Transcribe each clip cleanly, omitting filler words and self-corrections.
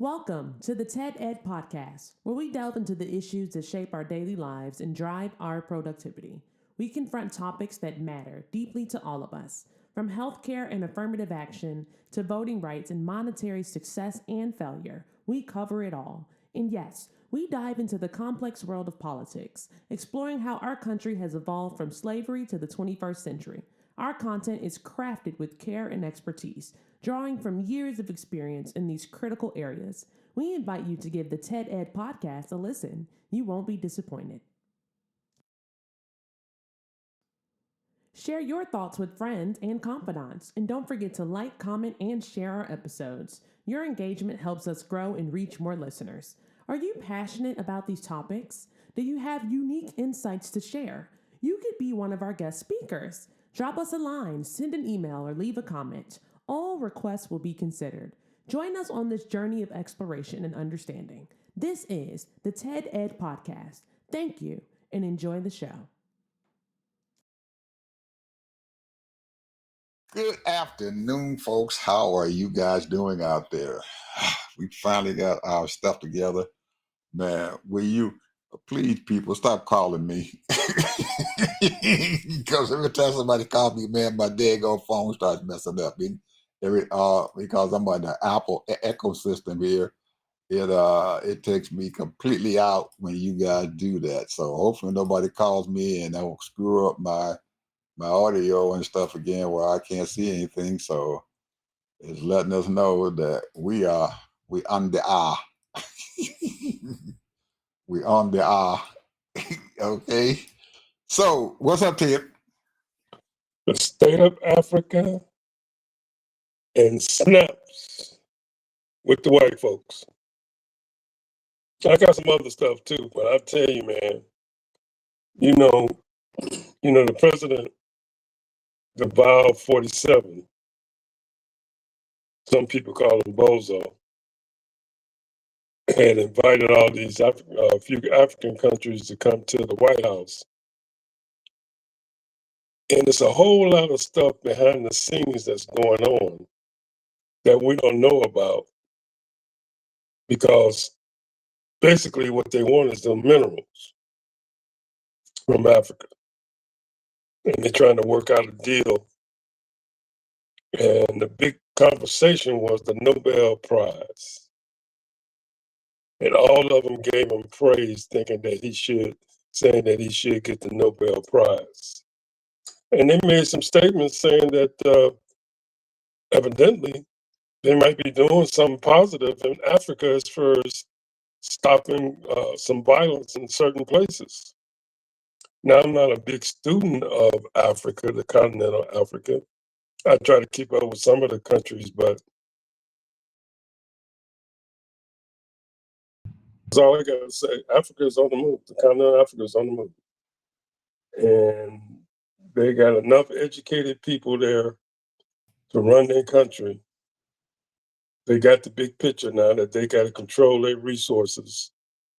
Welcome to the TED Ed Podcast, where we delve into the issues that shape our daily lives and drive our productivity. We confront topics that matter deeply to all of us, from healthcare and affirmative action to voting rights and monetary success and failure. We cover it all. And yes, we dive into the complex world of politics, exploring how our country has evolved from slavery to the 21st century. Our content is crafted with care and expertise, drawing from years of experience in these critical areas. We invite you to give the TED Ed podcast a listen. You won't be disappointed. Share your thoughts with friends and confidants, and don't forget to like, comment, and share our episodes. Your engagement helps us grow and reach more listeners. Are you passionate about these topics? Do you have unique insights to share? You could be one of our guest speakers. Drop us a line, send an email, or leave a comment. All requests will be considered. Join us on this journey of exploration and understanding. This is the TED Ed Podcast. Thank you, and enjoy the show. Good afternoon, folks. How are you guys doing out there? We finally got our stuff together. Man, will you please, people, stop calling me? Because every time somebody calls me, man, my daggone phone starts messing up. Because I'm on the Apple ecosystem here, it takes me completely out when you guys do that. So hopefully nobody calls me and I won't screw up my audio and stuff again where I can't see anything. So it's letting us know that we on the we on the okay. So what's up, Ted? The state of Africa and snaps with the white folks. I got some other stuff too, but I tell you, man, you know, the president, the Val 47, some people call him Bozo, had invited all these few African countries to come to the White House. And there's a whole lot of stuff behind the scenes that's going on that we don't know about, because basically what they want is the minerals from Africa. And they're trying to work out a deal. And the big conversation was the Nobel Prize. And all of them gave him praise, saying that he should get the Nobel Prize. And they made some statements saying that evidently they might be doing something positive in Africa as far as stopping some violence in certain places. Now, I'm not a big student of Africa, the continental Africa. I try to keep up with some of the countries, but that's all I got to say. Africa is on the move. The continental Africa is on the move. And they got enough educated people there to run their country. They got the big picture now that they got to control their resources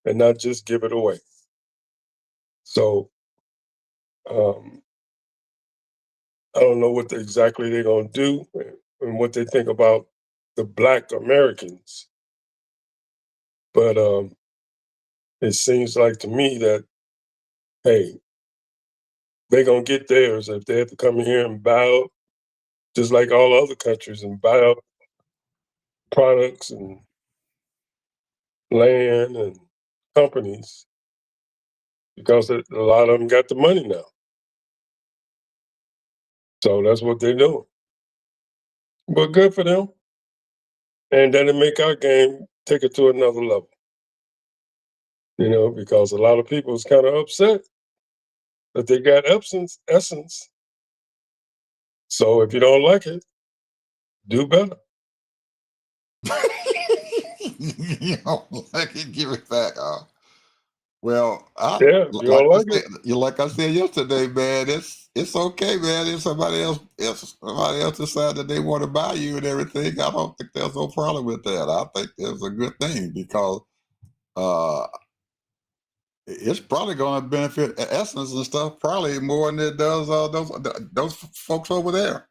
and not just give it away. So I don't know what exactly they're going to do and what they think about the Black Americans. But it seems like to me that, hey, they're going to get theirs if they have to come here and buy up, just like all other countries, and buy up products and land and companies, because a lot of them got the money now. So that's what they're doing. But good for them. And that'll make our game take it to another level. Because a lot of people is kind of upset that they got essence. So if you don't like it, do better. You don't like it, give it back. Well, Yeah, if you don't like it. Like I said yesterday, man, it's okay, man. If somebody else decide that they want to buy you and everything, I don't think there's no problem with that. I think it's a good thing, because it's probably going to benefit Essence and stuff probably more than it does those folks over there,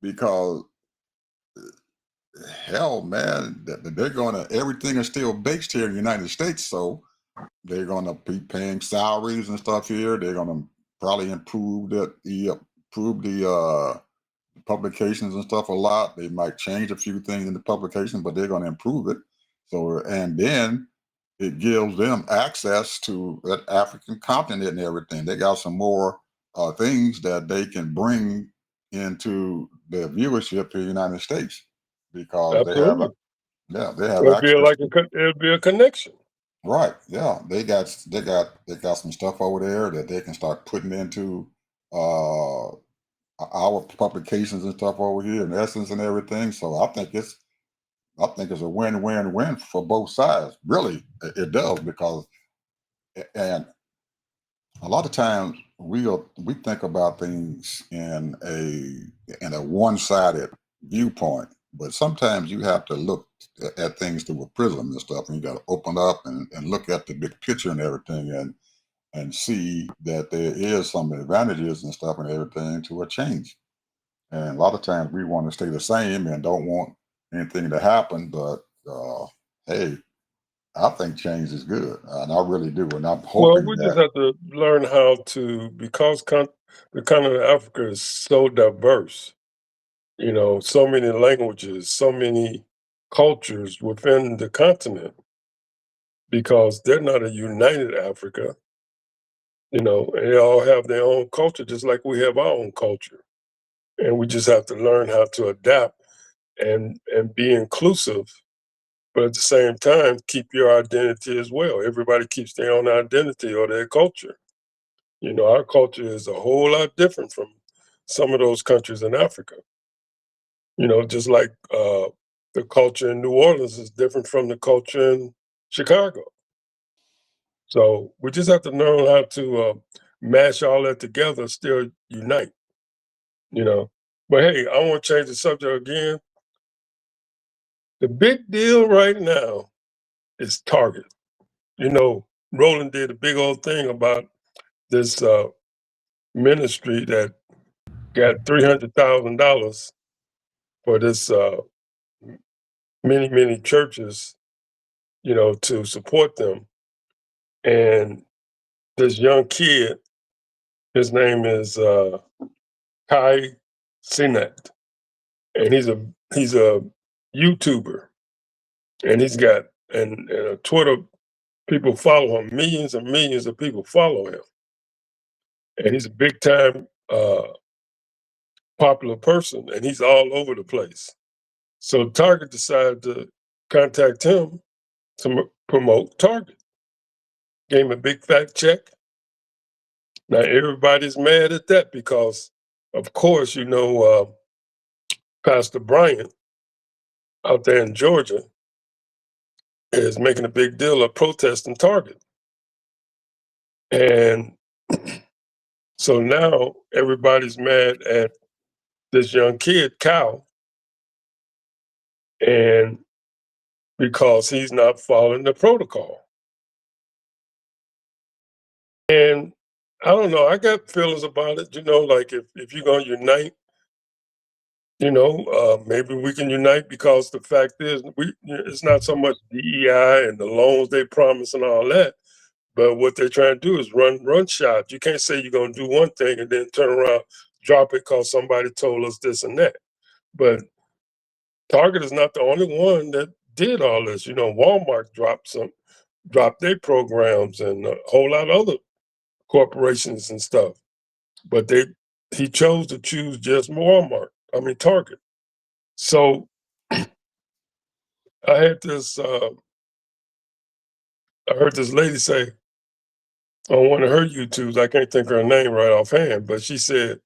because hell, man, they're gonna everything is still based here in the United States, so they're gonna be paying salaries and stuff here. They're gonna probably improve the publications and stuff a lot. They might change a few things in the publication, but they're gonna improve it. So and then it gives them access to that African continent and everything. They got some more things that they can bring into their viewership to the United States because Absolutely. they have It'll be access like to it'll be a connection. right. Yeah, they got some stuff over there that they can start putting into uh our publications and stuff over here in essence and everything. So I think it's a win-win-win for both sides. Really, it does because and a lot of times we think about things in a one-sided viewpoint, but sometimes you have to look at things through a prism and stuff, and you got to open up and look at the big picture and everything, and see that there is some advantages and stuff and everything to a change. And a lot of times we want to stay the same and don't want anything to happen, but hey, I think change is good, and I really do, and I'm Well, hoping we just that. have to learn how to because the continent of Africa is so diverse. So many languages, so many cultures within the continent because they're not a united Africa. And they all have their own culture, just like we have our own culture. And we just have to learn how to adapt and be inclusive, but at the same time, keep your identity as well. Everybody keeps their own identity or their culture. Our culture is a whole lot different from some of those countries in Africa. Just like the culture in New Orleans is different from the culture in Chicago. So we just have to learn how to mash all that together, still unite, you know. But hey, I want to change the subject again. The big deal right now is Target. Roland did a big old thing about this ministry that got $300,000 for this many, many churches, to support them. And this young kid, his name is Kai Sinet, and he's a YouTuber, and he's got and Twitter people follow him. Millions and millions of people follow him, and he's a big time popular person, and he's all over the place. So Target decided to contact him to promote Target. Gave him a big fat check. Now everybody's mad at that because, of course, Pastor Bryant out there in Georgia is making a big deal of protesting Target. And so now everybody's mad at this young kid, Cal, and because he's not following the protocol. And I don't know, I got feelings about it, like if you're going to unite, maybe we can unite because the fact is, it's not so much DEI and the loans they promise and all that. But what they're trying to do is run shop. You can't say you're gonna do one thing and then turn around, drop it because somebody told us this and that. But Target is not the only one that did all this. Walmart dropped their programs and a whole lot of other corporations and stuff. But he chose to choose just Target. So I had this I heard this lady say on one of her YouTubes, I can't think of her name right offhand, but she said,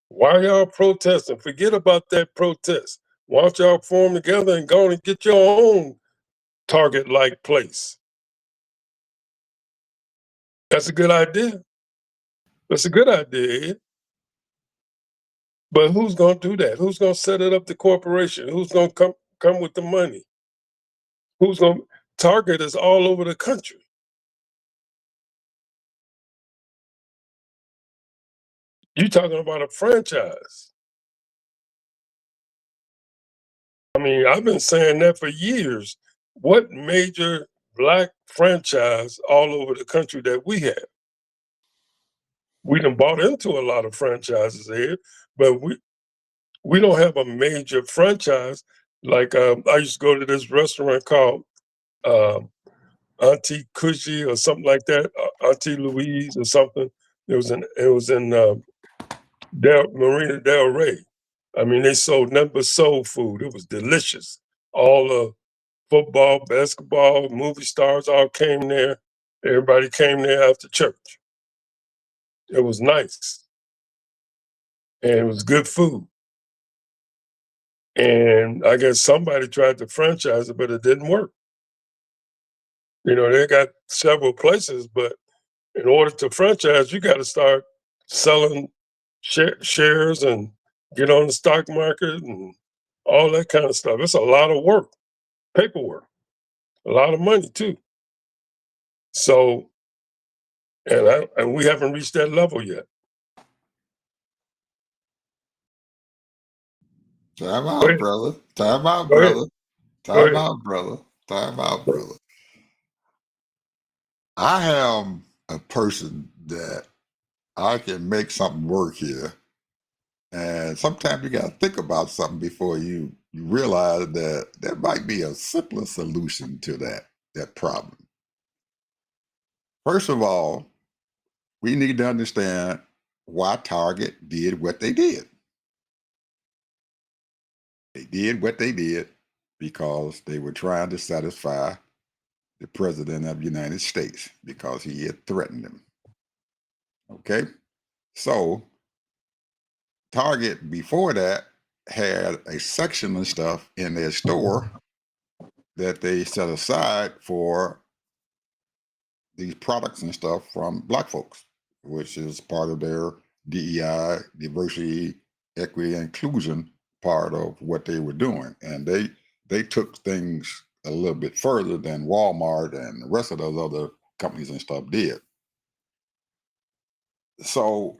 "Why y'all protesting? Forget about that protest. Why don't y'all form together and go and get your own Target-like place?" That's a good idea. That's a good idea, Ed. But who's gonna do that? Who's gonna set it up? The corporation? Who's gonna come with the money? Who's gonna Target is all over the country. You talking about a franchise. I mean, I've been saying that for years. What major black franchise all over the country that we have? We done bought into a lot of franchises here, but we don't have a major franchise. Like I used to go to this restaurant called um, Auntie Cushy or something like that, Auntie Louise or something. It was in Marina Del Rey. I mean, they sold nothing but soul food. It was delicious. All the football, basketball, movie stars all came there. Everybody came there after church. It was nice and it was good food. And I guess somebody tried to franchise it, but it didn't work. You know, they got several places, but in order to franchise, you got to start selling shares and get on the stock market and all that kind of stuff. It's a lot of work, paperwork, a lot of money too. So, and we haven't reached that level yet. Time Go out, ahead. brother. Time out, Go ahead. brother. Go Time ahead. out, brother. Time out, brother. I am a person that I can make something work here. And sometimes you got to think about something before you realize that there might be a simpler solution to that problem. First of all, we need to understand why Target did what they did. They did what they did because they were trying to satisfy the President of the United States because he had threatened them. Okay? So Target before that had a section of stuff in their store that they set aside for these products and stuff from black folks, which is part of their DEI, diversity, equity, and inclusion part of what they were doing. And they took things a little bit further than Walmart and the rest of those other companies and stuff did. So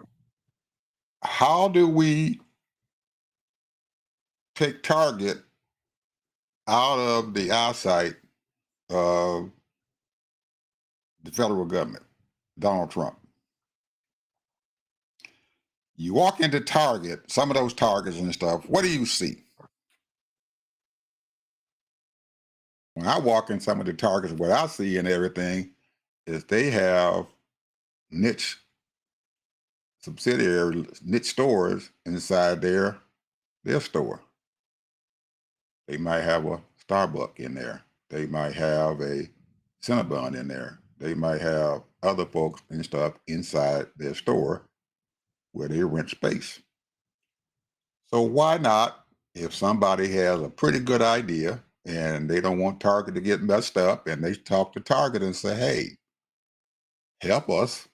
how do we take Target out of the eyesight of the federal government, Donald Trump? You walk into Target, some of those Targets and stuff, what do you see? When I walk in some of the Targets, what I see and everything is they have niche subsidiary niche stores inside their store. They might have a Starbucks in there. They might have a Cinnabon in there. They might have other folks and stuff inside their store where they rent space. So why not, if somebody has a pretty good idea and they don't want Target to get messed up, and they talk to Target and say, hey, help us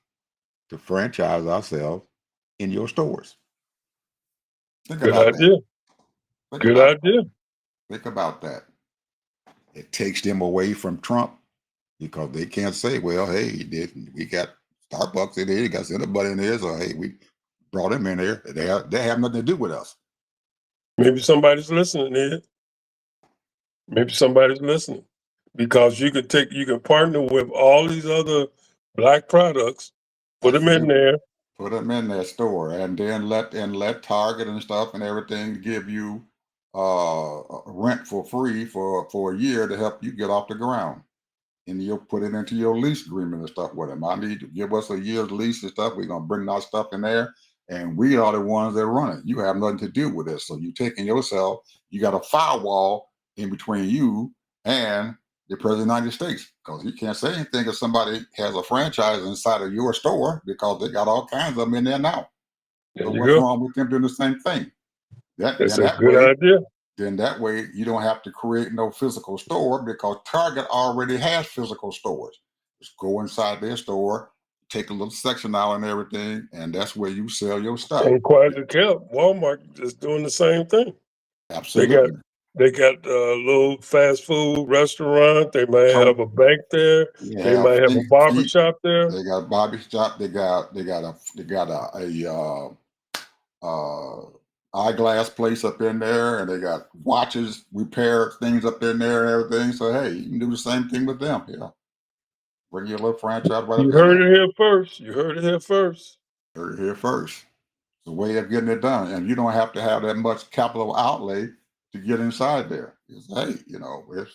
to franchise ourselves in your stores. Think Good about that. idea. Think Good about that. idea. Think about that. It takes them away from Trump because they can't say, well, hey, we got Starbucks in there, you got Cinnabon in there, so hey, we brought him in there. They have nothing to do with us. Maybe somebody's listening, Ed. Maybe somebody's listening. Because you can partner with all these other black products, put them in Absolutely. there. Put them in their store, and then let Target and stuff and everything give you rent for free for a year to help you get off the ground. And you'll put it into your lease agreement and stuff with them. I need to give us a year's lease and stuff. We're gonna bring our stuff in there, and we are the ones that run it. You have nothing to do with this. So you taking yourself, you got a firewall in between you and the President of the United States, because you can't say anything if somebody has a franchise inside of your store because they got all kinds of them in there now. There So you what's go. wrong with them doing the same thing? That's a good idea. Then that way you don't have to create no physical store because Target already has physical stores. Just go inside their store, take a little section out and everything, and that's where you sell your stuff. And quite as kept, Walmart is doing the same thing. They got Absolutely. they got a little fast food restaurant. They might So have a bank there. you They have might have a barber shop there. they got a barber shop, they got a eyeglass place up in there, and they got watches, repair things up in there and everything. So hey, you can do the same thing with them. Yeah, bring your little franchise right You up in heard there. it here first. You heard it here first. Heard it here first. It's a way of getting it done, and you don't have to have that much capital outlay to get inside there. It's, hey,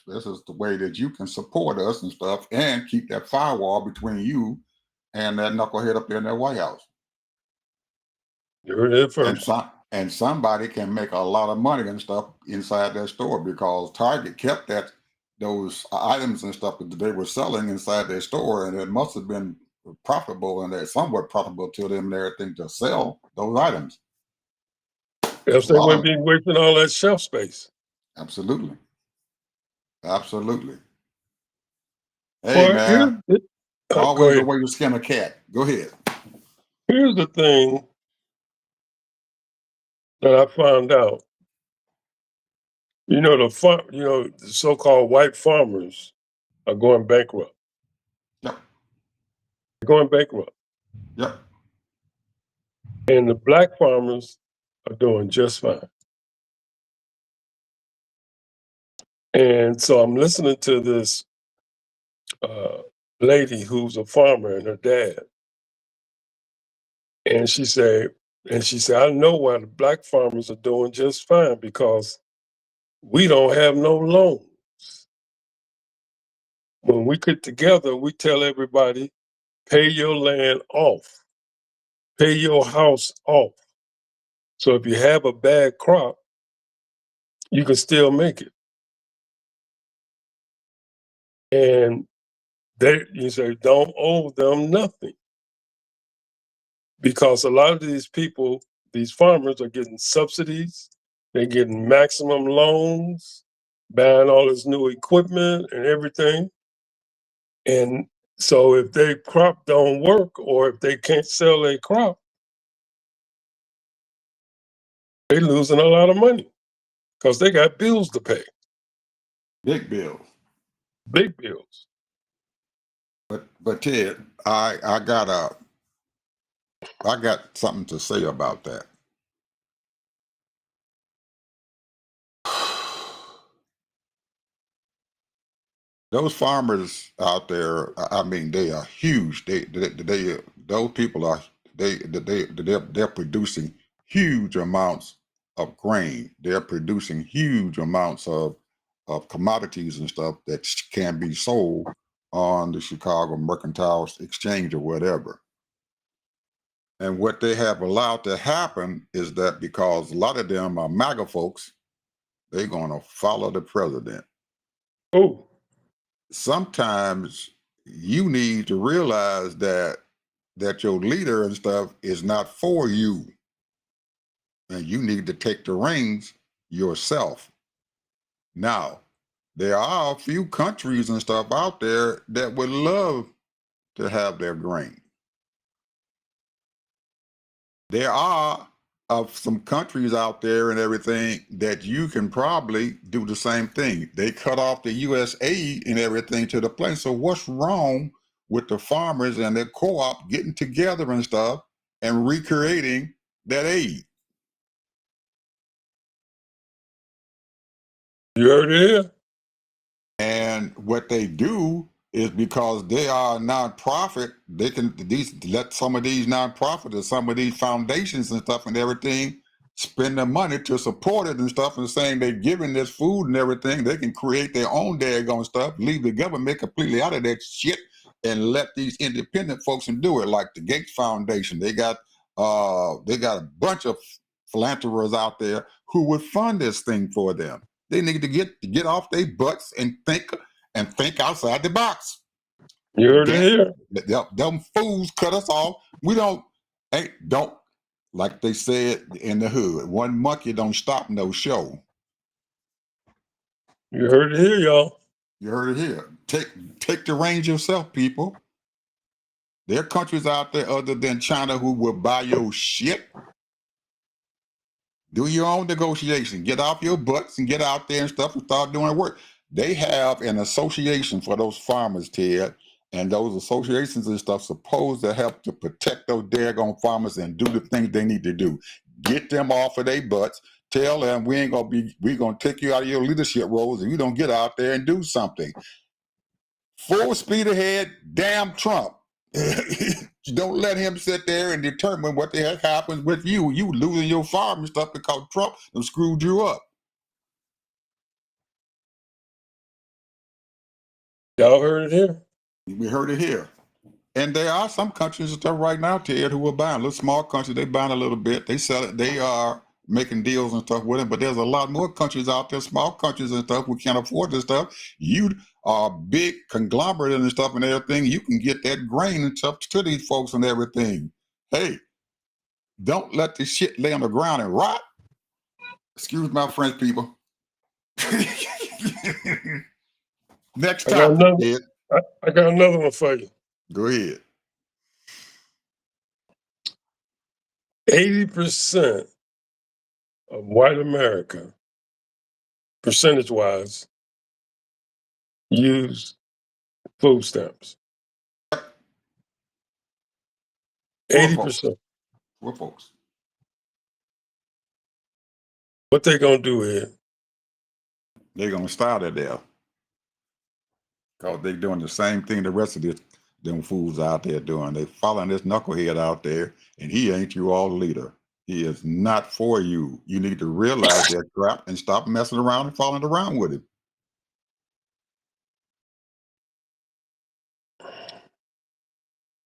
this is the way that you can support us and stuff, and keep that firewall between you and that knucklehead up there in that White House. You heard it here And first. somebody can make a lot of money and stuff inside that store because Target kept those items and stuff that they were selling inside their store, and it must have been profitable and they're somewhat profitable to them and everything to sell those items. Else A they lot wouldn't of be wasting all that shelf space. absolutely, absolutely. Hey Well, man, go always a ahead. way to skin a cat. Go ahead. Here's the thing that I found out. The so-called white farmers are going bankrupt. Yep, They're going bankrupt. yep. And the black farmers are doing just fine. And so I'm listening to this lady who's a farmer and her dad. And she said, I know why the black farmers are doing just fine because we don't have no loans. When we get together, we tell everybody, pay your land off, pay your house off. So if you have a bad crop, you can still make it. And you say, don't owe them nothing. Because a lot of these people, these farmers are getting subsidies, they're getting maximum loans, buying all this new equipment and everything. And so if their crop don't work or if they can't sell their crop, they're losing a lot of money because they got bills to pay, Big bills. big bills. But Ted, I got something to say about that. Those farmers out there, I mean, they are huge. Those people are they're producing huge amounts of grain. They're producing huge amounts of commodities and stuff that can be sold on the Chicago Mercantile Exchange or whatever. And what they have allowed to happen is that because a lot of them are MAGA folks, they're going to follow the president. Oh, Sometimes you need to realize that your leader and stuff is not for you, and you need to take the reins yourself. Now, there are a few countries and stuff out there that would love to have their grain. There are of some countries out there and everything that you can probably do the same thing. They cut off the U.S. aid and everything to the place. So what's wrong with the farmers and their co-op getting together and stuff and recreating that aid? you heard it here? And what they do is because they are a nonprofit, they can let some of these nonprofits or some of these foundations and stuff and everything spend the money to support it and stuff, and saying they're giving this food and everything. They can create their own daggone stuff, leave the government completely out of that shit, and let these independent folks and do it. Like the Gates Foundation, they got a bunch of philanthropists out there who would fund this thing for them. They need to get off their butts and think outside the box. You heard it Damn, here? them fools cut us off. We don't like they said in the hood. One monkey don't stop no show. You heard it here, y'all. You heard it here. Take the reins yourself, people. There are countries out there other than China who will buy your shit. Do your own negotiation. Get off your butts and get out there and stuff and start doing work. They have an association for those farmers, Ted, and those associations and stuff supposed to help to protect those daggone farmers and do the things they need to do. get them off of their butts. Tell them we're gonna take you out of your leadership roles if you don't get out there and do something. Full speed ahead, damn Trump. Don't let him sit there and determine what the heck happens with you. You losing your farm and stuff because Trump have screwed you up. Y'all heard it here? We heard it here. And there are some countries and stuff right now, Ted, who are buying. Little small countries, they buying a little bit. They sell it. They are making deals and stuff with it. But there's a lot more countries out there, small countries and stuff, who can't afford this stuff. You are big conglomerate and stuff and everything. You can get that grain and stuff to these folks and everything. Hey, don't let this shit lay on the ground and rot. Excuse my French people. Next topic, Ted. I got another one for you. Go ahead. 80% of white America, percentage-wise, use food stamps. 80%. What folks? What they gonna do is They're gonna start it there. Because they're doing the same thing the rest of them fools out there doing. They following this knucklehead out there, and he ain't you all leader. He is not for you. You need to realize that crap and stop messing around and following around with him.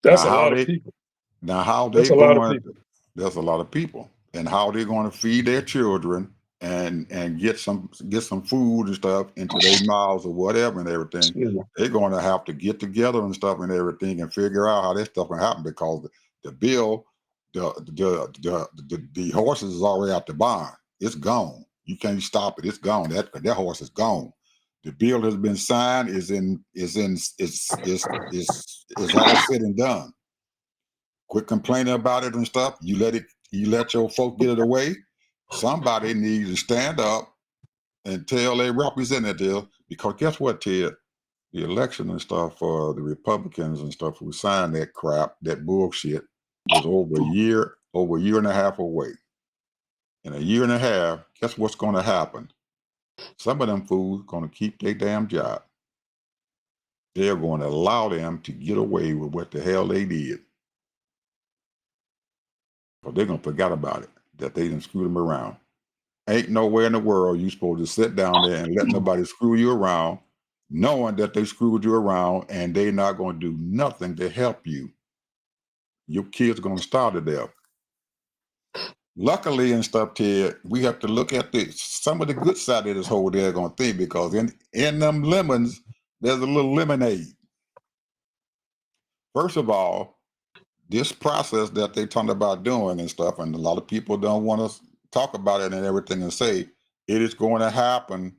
that's a lot of people. Now, how That's they a lot of going? people. There's a lot of people, and how they're going to feed their children and get some food and stuff into their mouths or whatever and everything. Yeah. They're going to have to get together and stuff and everything and figure out how that stuff can happen, because the bill, the horses is already out the barn. It's gone. You can't stop it. It's gone. That horse is gone. The bill has been signed. Is all said and done. Quit complaining about it and stuff. You let your folks get it away. Somebody needs to stand up and tell their representative, because guess what, Ted? The election and stuff for the Republicans and stuff who signed that crap, that bullshit, is over a year and a half away. In a year and a half, guess what's going to happen? Some of them fools going to keep their damn job. They're going to allow them to get away with what the hell they did. But they're going to forget about it, that they didn't screw them around. Ain't nowhere in the world you supposed to sit down there and let nobody screw you around, knowing that they screwed you around and they're not going to do nothing to help you. Your kids are going to starve to death. Luckily and stuff, Ted, we have to look at some of the good side of this whole daggone thing, because in them lemons, there's a little lemonade. First of all, this process that they talking about doing and stuff, and a lot of people don't want to talk about it and everything and say it is going to happen.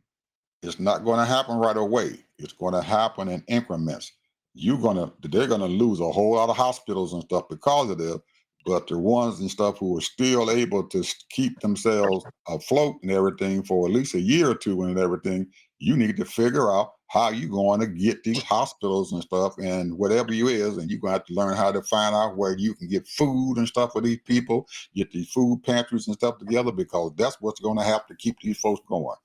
It's not going to happen right away. It's going to happen in increments. They're going to lose a whole lot of hospitals and stuff because of this, but the ones and stuff who are still able to keep themselves afloat and everything for at least a year or two and everything, you need to figure out how you're going to get these hospitals and stuff and whatever you is, and you're going to have to learn how to find out where you can get food and stuff for these people, get these food pantries and stuff together, because that's what's going to have to keep these folks going.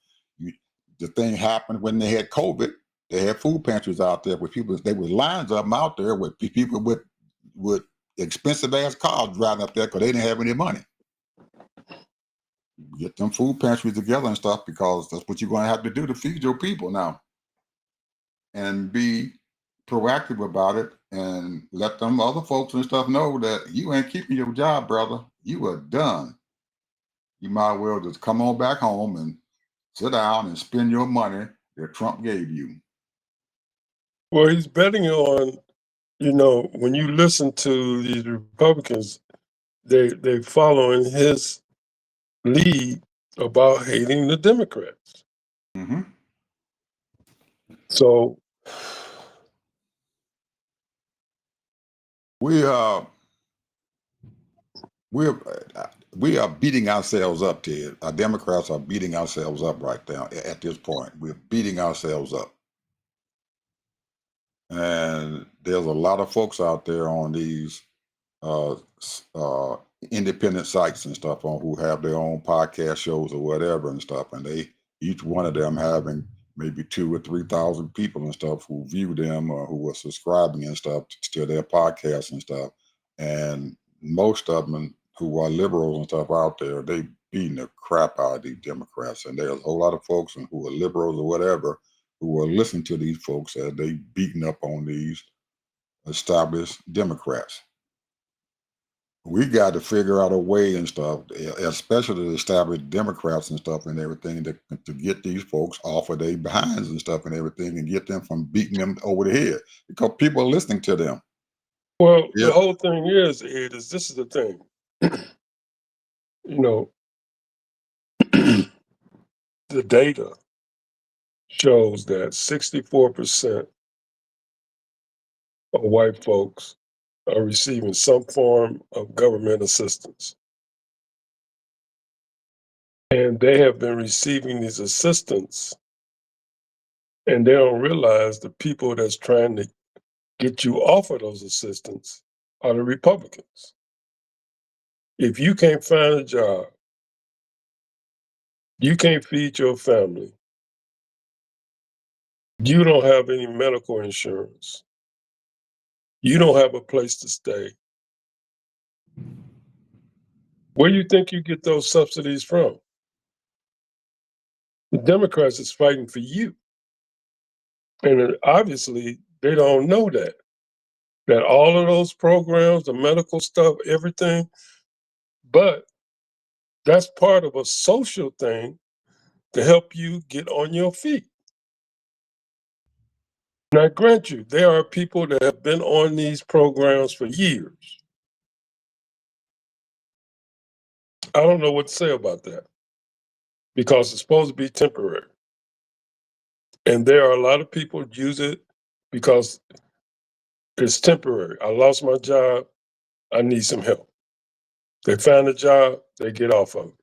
The thing happened when they had COVID. They had food pantries out there with people. There was lines of them out there with people with expensive ass cars driving up there because they didn't have any money. Get them food pantries together and stuff, because that's what you're going to have to do to feed your people now. And be proactive about it and let them other folks and stuff know that you ain't keeping your job, brother. You are done. You might well just come on back home and sit down and spend your money that Trump gave you. Well, he's betting on, when you listen to these Republicans, they following his lead about hating the Democrats. Mm-hmm. So we are beating ourselves up, Ted. Our Democrats are beating ourselves up right now at this point. We're beating ourselves up. And there's a lot of folks out there on these independent sites and stuff on who have their own podcast shows or whatever and stuff, and they each one of them having maybe 2 or 3 thousand people and stuff who view them or who are subscribing and stuff to their podcasts and stuff, and most of them who are liberals and stuff out there, they beating the crap out of these Democrats, and there's a whole lot of folks who are liberals or whatever who are listening to these folks as they beating up on these established Democrats. We got to figure out a way and stuff, especially the established Democrats and stuff and everything, to get these folks off of their behinds and stuff and everything, and get them from beating them over the head because people are listening to them. Well, Yeah. the whole thing is, Ed, is this is the thing. You know, the data shows that 64% of white folks are receiving some form of government assistance. And they have been receiving these assistance, and they don't realize the people that's trying to get you off of those assistance are the Republicans. If you can't find a job, you can't feed your family, you don't have any medical insurance, you don't have a place to stay, where do you think you get those subsidies from? The Democrats is fighting for you. And obviously, they don't know that all of those programs, the medical stuff, everything, but that's part of a social thing to help you get on your feet. Now, grant you, there are people that have been on these programs for years. I don't know what to say about that because it's supposed to be temporary. And there are a lot of people who use it because it's temporary. I lost my job. I need some help. They find a job, they get off of it.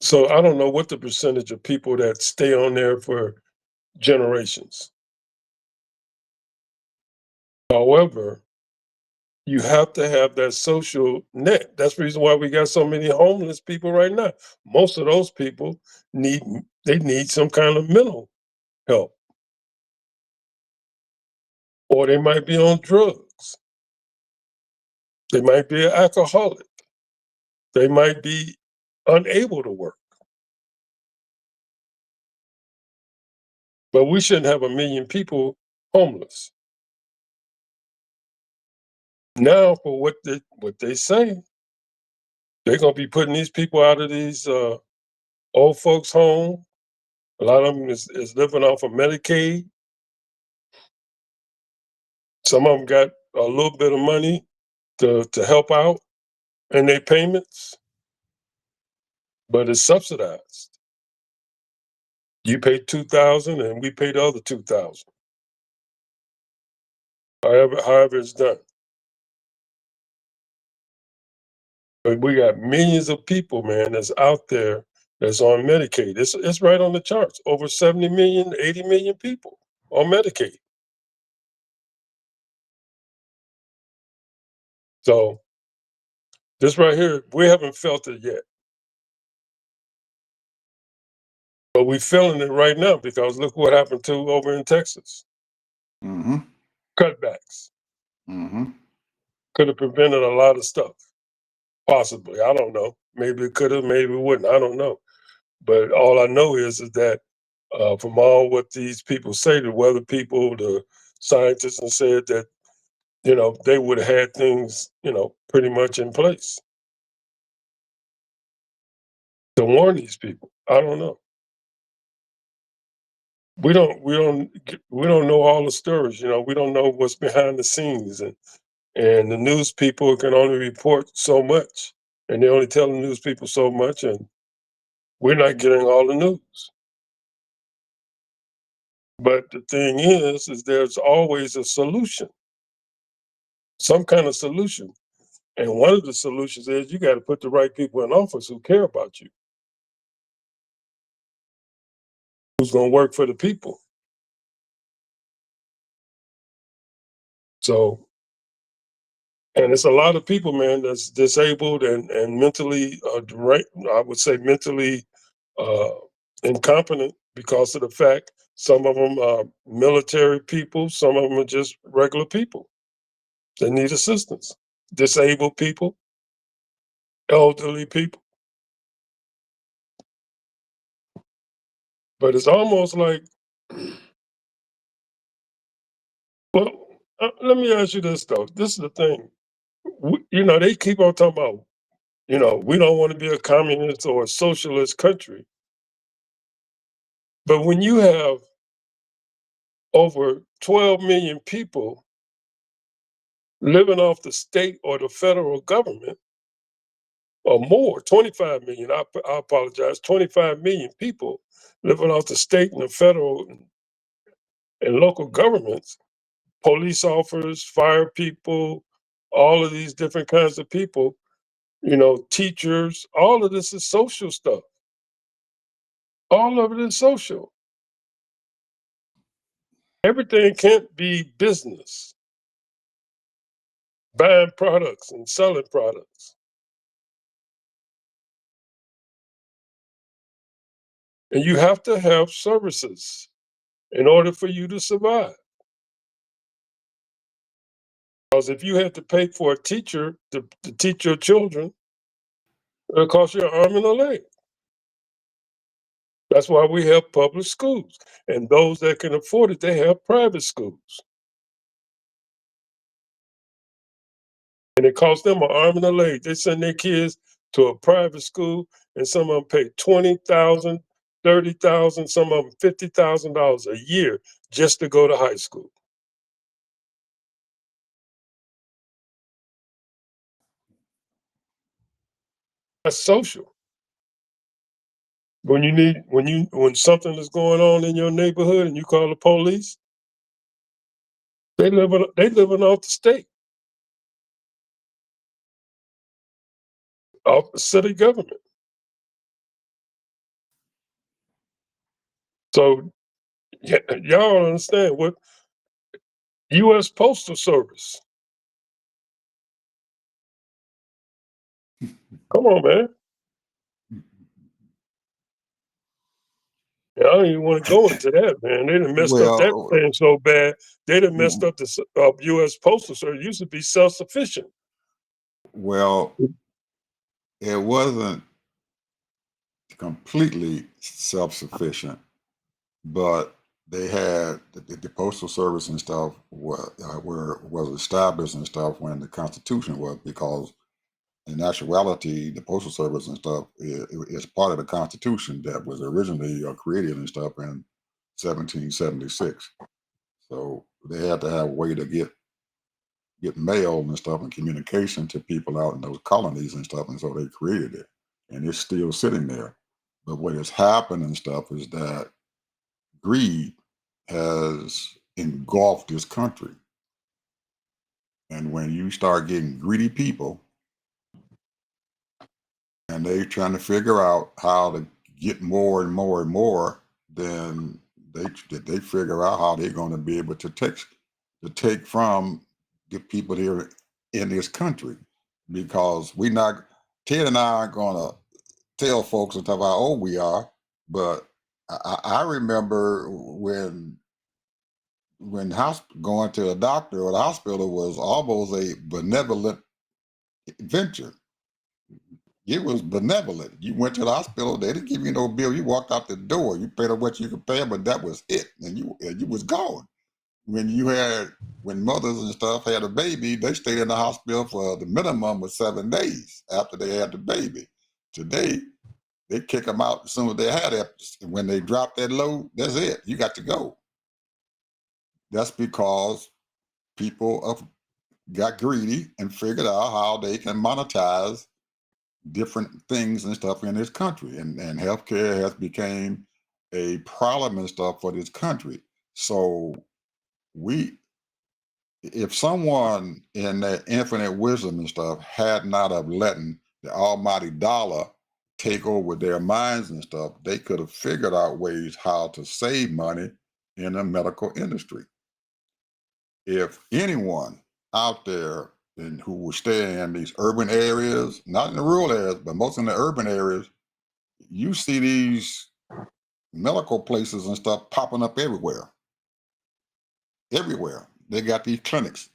So I don't know what the percentage of people that stay on there for generations. However, you have to have that social net. That's the reason why we got so many homeless people right now. Most of those people need some kind of mental help. Or they might be on drugs. They might be an alcoholic. They might be unable to work. But we shouldn't have 1 million people homeless. Now, for what they say, they're gonna be putting these people out of these old folks' home. A lot of them is living off of Medicaid. Some of them got a little bit of money to help out in their payments, but it's subsidized. You pay $2,000 and we pay the other $2,000. However it's done. But we got millions of people, man, that's out there that's on Medicaid. It's right on the charts. Over 70 million, 80 million people on Medicaid. So this right here, we haven't felt it yet. But we're feeling it right now because look what happened to over in Texas. Mm-hmm. Cutbacks. Mm-hmm. Could have prevented a lot of stuff. Possibly. I don't know. Maybe it could have, maybe it wouldn't. I don't know. But all I know is that from all what these people say, the weather people, the scientists, and said that, they would have had things, pretty much in place to warn these people. I don't know. We don't know all the stories. We don't know what's behind the scenes, and the news people can only report so much, and they only tell the news people so much, and we're not getting all the news. But the thing is there's always a solution, some kind of solution. And one of the solutions is you got to put the right people in office who care about you, who's going to work for the people. So And it's a lot of people, man, that's disabled and mentally, I would say mentally uh, incompetent because of the fact some of them are military people, some of them are just regular people that need assistance. Disabled people, elderly people. But it's almost like, well, let me ask you this, though. This is the thing. They keep on talking about, we don't want to be a communist or a socialist country. But when you have over 12 million people living off the state or the federal government, or more, 25 million, I apologize, 25 million people living off the state and the federal and local governments, police officers, fire people, all of these different kinds of people, teachers, all of this is social stuff. All of it is social. Everything can't be business, buying products and selling products. And you have to have services in order for you to survive. Because if you had to pay for a teacher to teach your children, it'll cost you an arm and a leg. That's why we have public schools. And those that can afford it, they have private schools. And it costs them an arm and a leg. They send their kids to a private school, and some of them pay $20,000, $30,000, some of them $50,000 a year just to go to high school. That's social. When something is going on in your neighborhood and you call the police, they living off the state, off the city government. So y'all don't understand what U.S. Postal Service. Come on, man. Yeah, I don't even want to go into that, man. They done messed up that Well, thing so bad. They done messed up the U.S. Postal Service. It used to be self-sufficient. well, it wasn't completely self-sufficient, but they had the postal service and stuff was established and stuff when the Constitution was, because in actuality the postal service and stuff is part of the Constitution that was originally created and stuff in 1776. So they had to have a way to get mail and stuff and communication to people out in those colonies and stuff, and so they created it, and it's still sitting there. But what has happened and stuff is that greed has engulfed this country, and when you start getting greedy people and they trying to figure out how to get more and more and more, then they figure out how they're going to be able to take from the people here in this country, because we not Ted and I aren't going to tell folks and talk about how old we are, but I remember when going to a doctor or the hospital was almost a benevolent venture. It was benevolent. You went to the hospital, they didn't give you no bill. You walked out the door. You paid what you could pay, but that was it, and you was gone. When mothers and stuff had a baby, they stayed in the hospital for the minimum of 7 days after they had the baby. Today, they kick them out as soon as they had it. When they drop that load, that's it. You got to go. That's because people have got greedy and figured out how they can monetize different things and stuff in this country, and healthcare has become a problem and stuff for this country. So we if someone in their infinite wisdom and stuff had not have letting the almighty dollar take over their minds and stuff, they could have figured out ways how to save money in the medical industry. If anyone out there and who were staying in these urban areas, not in the rural areas, but most in the urban areas, you see these medical places and stuff popping up everywhere. Everywhere. They got these clinics.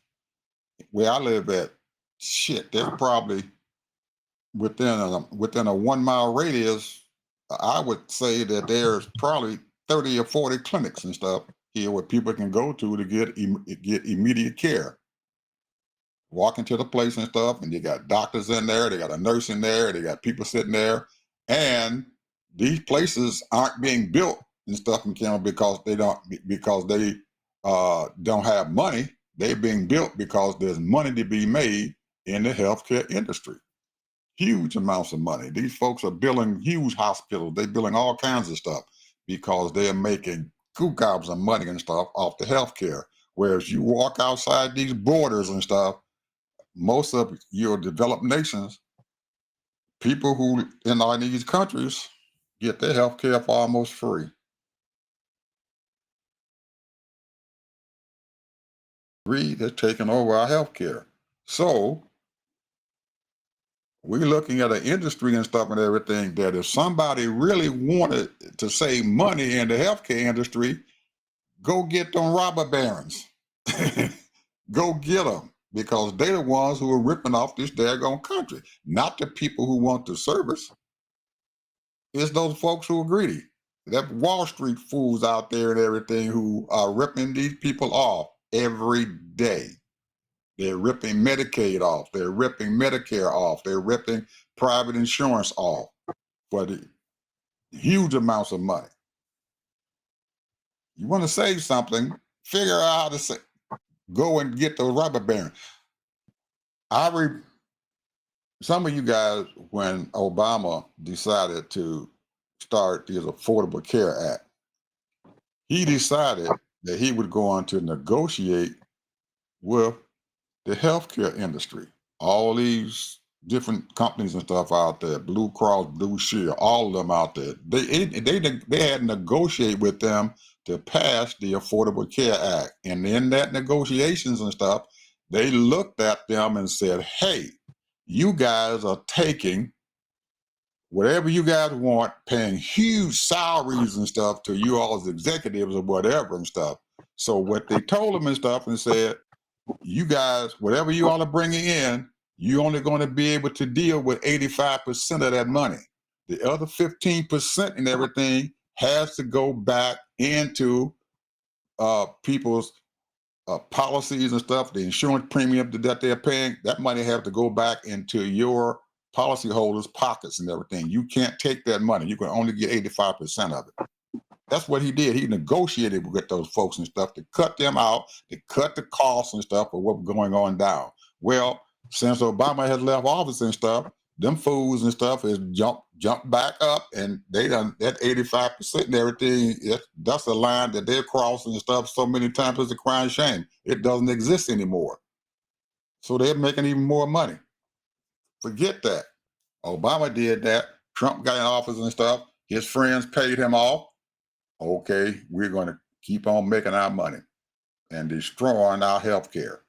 Where I live at, shit, there's probably within a 1 mile radius, I would say that there's probably 30 or 40 clinics and stuff here where people can go to get immediate care. Walk into the place and stuff, and you got doctors in there, they got a nurse in there, they got people sitting there, and these places aren't being built and stuff in Canada because they don't have money. They're being built because there's money to be made in the healthcare industry. Huge amounts of money. These folks are building huge hospitals. They're building all kinds of stuff because they're making gobs of money and stuff off the healthcare. Whereas you walk outside these borders and stuff, most of your developed nations, people who in all these countries get their health care for almost free. They're taking over our health care. So we're looking at an industry and stuff and everything that if somebody really wanted to save money in the healthcare industry, go get them robber barons. Go get them. Because they're the ones who are ripping off this daggone country, not the people who want the service. It's those folks who are greedy. That Wall Street fools out there and everything who are ripping these people off every day. They're ripping Medicaid off. They're ripping Medicare off. They're ripping private insurance off for the huge amounts of money. You want to save something, figure out how to go and get those robber barons. Some of you guys, when Obama decided to start this Affordable Care Act, he decided that he would go on to negotiate with the healthcare industry. All these different companies and stuff out there, Blue Cross, Blue Shield, all of them out there. They had to negotiate with them to pass the Affordable Care Act. And in that negotiations and stuff, they looked at them and said, hey, you guys are taking whatever you guys want, paying huge salaries and stuff to you all as executives or whatever and stuff. So what they told them and stuff and said, you guys, whatever you all are bringing in, you're only going to be able to deal with 85% of that money. The other 15% and everything has to go back into people's policies and stuff, the insurance premium that they're paying. That money have to go back into your policyholders' pockets and everything. You can't take that money. You can only get 85% of it. That's what he did. He negotiated with those folks and stuff to cut them out, to cut the costs and stuff of what's going on down. Well, since Obama has left office and stuff, them fools and stuff has jumped back up, and they done that 85% and everything. That's a line that they're crossing and stuff so many times it's a crying shame. It doesn't exist anymore. So they're making even more money. Forget that. Obama did that. Trump got in office and stuff. His friends paid him off. Okay, we're going to keep on making our money and destroying our health care.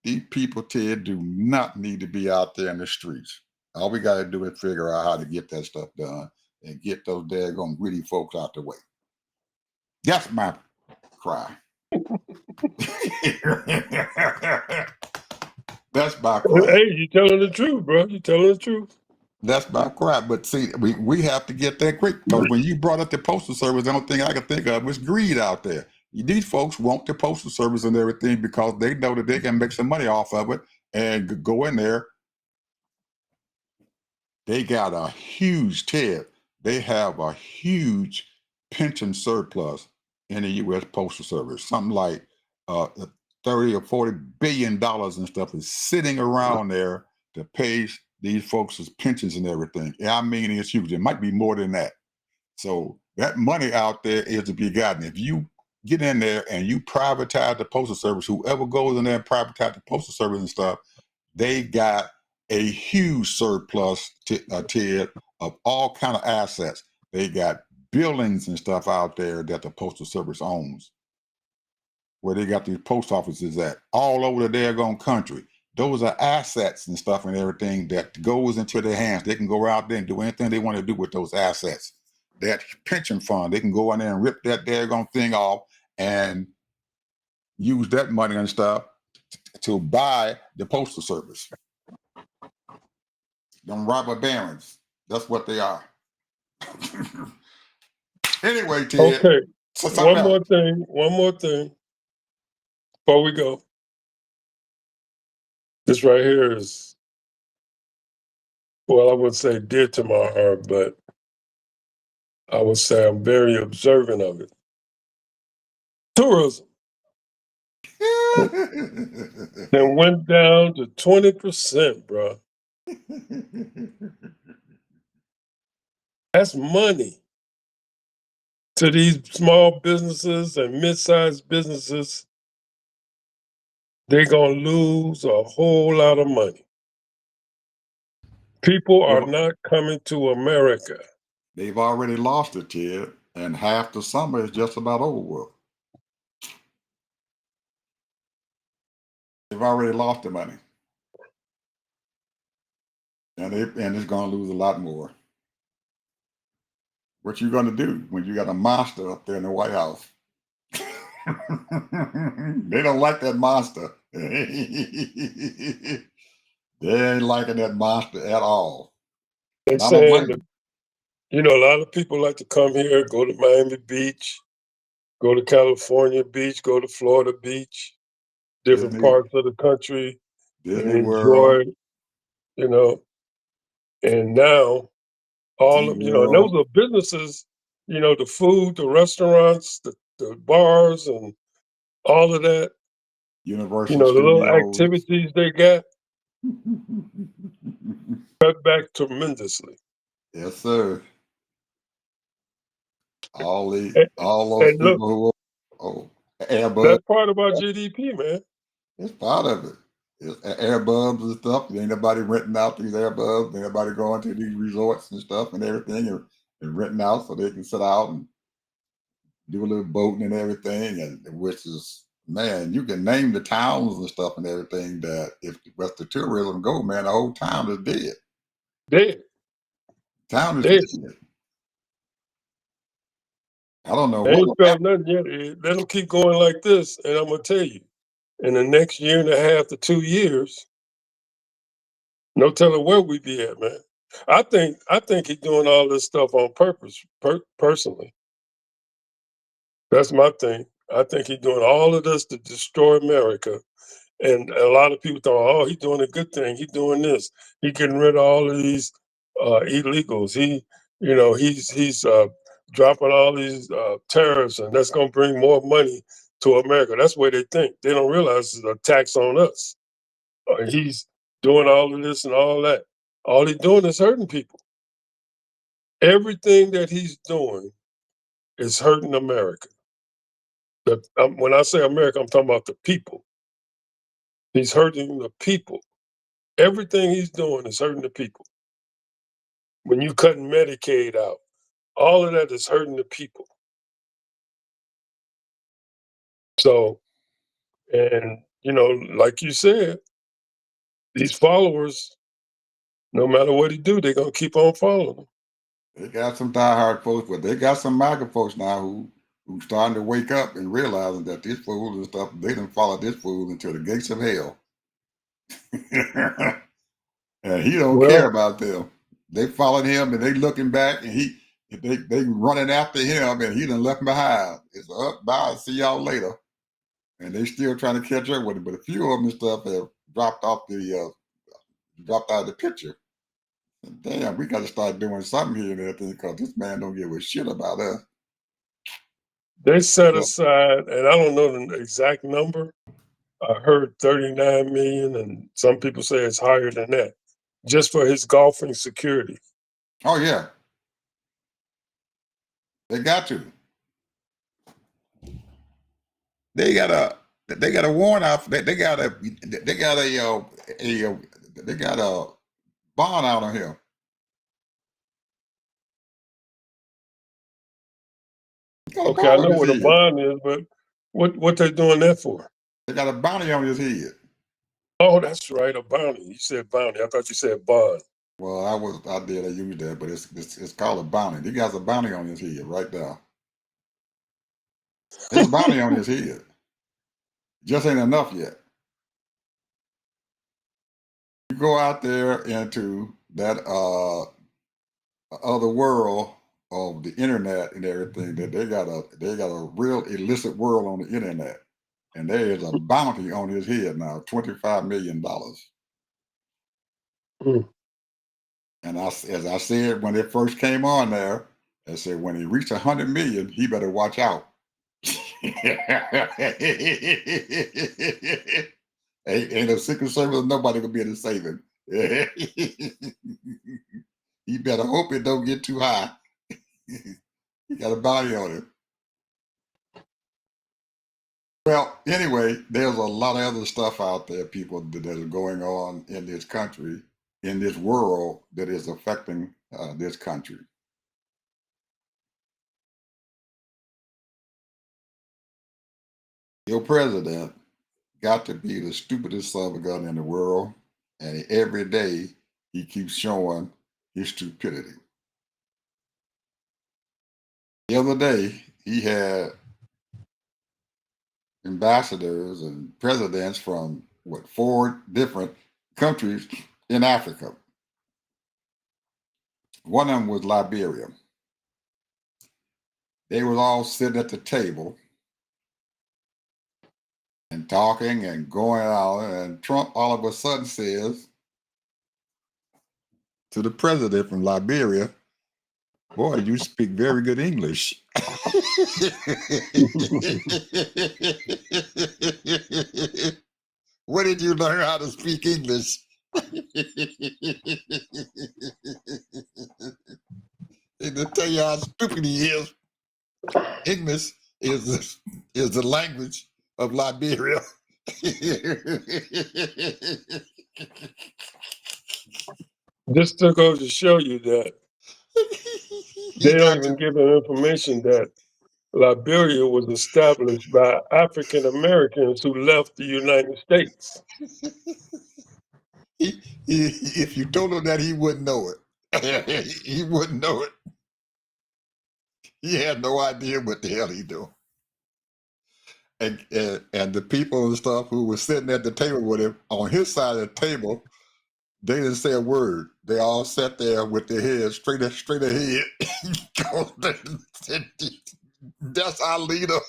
These people, Ted, do not need to be out there in the streets. All we got to do is figure out how to get that stuff done and get those daggone greedy folks out the way. That's my cry. That's my cry. Hey, you telling the truth, bro. You telling the truth. That's my cry. But see, we have to get that quick, because when you brought up the Postal Service, the only thing I could think of was greed out there. These folks want the Postal Service and everything because they know that they can make some money off of it and go in there. They got a huge TED. They have a huge pension surplus in the U.S. Postal Service. Something like 30 or 40 billion dollars and stuff is sitting around there to pay these folks' pensions and everything. I mean, it's huge. It might be more than that. So that money out there is to be gotten. If you get in there and you privatize the Postal Service, whoever goes in there and privatize the Postal Service and stuff, they got a huge surplus, Ted, of all kind of assets. They got buildings and stuff out there that the Postal Service owns, where they got these post offices at all over the daggone country. those are assets and stuff and everything that goes into their hands. They can go out there and do anything they want to do with those assets. That pension fund, they can go in there and rip that daggone thing off and use that money and stuff to buy the postal service. Them robber barons. That's what they are. Anyway, Ted. Okay. So One more thing before we go. This right here is, well, I would say dear to my heart, but I would say I'm very observant of it. Tourism that went down to 20%, bro. That's money to these small businesses and mid-sized businesses. They're going to lose a whole lot of money. People are not coming to America. They've already lost it, Ted, and half the summer is just about over with. They've already lost the money. And it's going to lose a lot more. What you going to do when you got a monster up there in the White House? They don't like that monster. They ain't liking that monster at all. They're saying that, you know, a lot of people like to come here, go to Miami Beach, go to California Beach, go to Florida Beach, different Disney, parts of the country, Disney and World, enjoy, you know. And now, all of, you know, and those are businesses, you know, the food, the restaurants, the bars, and all of that, you Universal know, the little Studios. activities they got cut back tremendously. Yes, sir. All those And look, people who Airbus. that's part of our GDP, man. It's part of it. It's Airbubs and stuff. Ain't nobody renting out these Airbubs. Ain't nobody going to these resorts and stuff and everything and renting out so they can sit out and do a little boating and everything. And which is, man, you can name the towns and stuff and everything that if the tourism go, man, the whole town is dead. Dead. Town is Dead. dead. I don't know They what ain't will felt happen. nothing yet. Let them keep going like this, and I'm gonna tell you, in the next year and a half to 2 years, no telling where we be at, man. I think he's doing all this stuff on purpose. Personally, that's my thing. I think he's doing all of this to destroy America. And a lot of people thought, oh, he's doing a good thing. He's doing this. He's getting rid of all of these illegals. He's dropping all these tariffs, and that's going to bring more money to America. That's the way they think. They don't realize it's a tax on us. He's doing all of this and all that. All he's doing is hurting people. Everything that he's doing is hurting America. When I say America, I'm talking about the people. He's hurting the people. Everything he's doing is hurting the people. When you cutting Medicaid out, all of that is hurting the people. So, and you know, like you said, these followers, no matter what he do, they're gonna keep on following him. They got some diehard folks, but they got some MAGA folks now who starting to wake up and realizing that this fool and stuff, they done follow this fool into the gates of hell. And he don't care Well, about them. They following him and they looking back and they running after him and he done left them behind. It's up, bye, see y'all later. And they still trying to catch up with him. But a few of them and stuff have dropped out of the picture. And damn, we got to start doing something here and everything because this man don't give a shit about us. they set aside, and I don't know the exact number. I heard 39 million, and some people say it's higher than that, just for his golfing security. Oh yeah, they got to. They got a warrant out. They got a bond out on him. Okay, I know what a bond is, but what they doing that for? They got a bounty on his head. Oh, that's right, a bounty. You said bounty. I thought you said bond. Well, I use that, but it's called a bounty. He got a bounty on his head right now. There's a bounty on his head. Just ain't enough yet. You go out there into that other world of the internet and everything, that they got a real illicit world on the internet. And there is a bounty on his head now, $25 million. Mm. And as I said when it first came on there, I said when he reached 100 million, he better watch out. ain't a Secret Service, nobody gonna be able to save him. He better hope it don't get too high. He got a bounty on him. Well, anyway, there's a lot of other stuff out there, people, that are going on in this country, in this world, that is affecting this country. Your president got to be the stupidest son of a gun in the world, and every day he keeps showing his stupidity. The other day, he had ambassadors and presidents from 4 different countries in Africa. One of them was Liberia. They was all sitting at the table and talking and going out, and Trump all of a sudden says to the president from Liberia, "Boy, you speak very good English." Where did you learn how to speak English? And to tell you how stupid he is, English is the language of Liberia. This took over to show you that He they don't got even to, give him information that Liberia was established by African Americans who left the United States. if you told him that, he wouldn't know it. He wouldn't know it. He had no idea what the hell he doing. And the people and stuff who were sitting at the table with him on his side of the table, they didn't say a word. They all sat there with their heads straight ahead. That's our leader.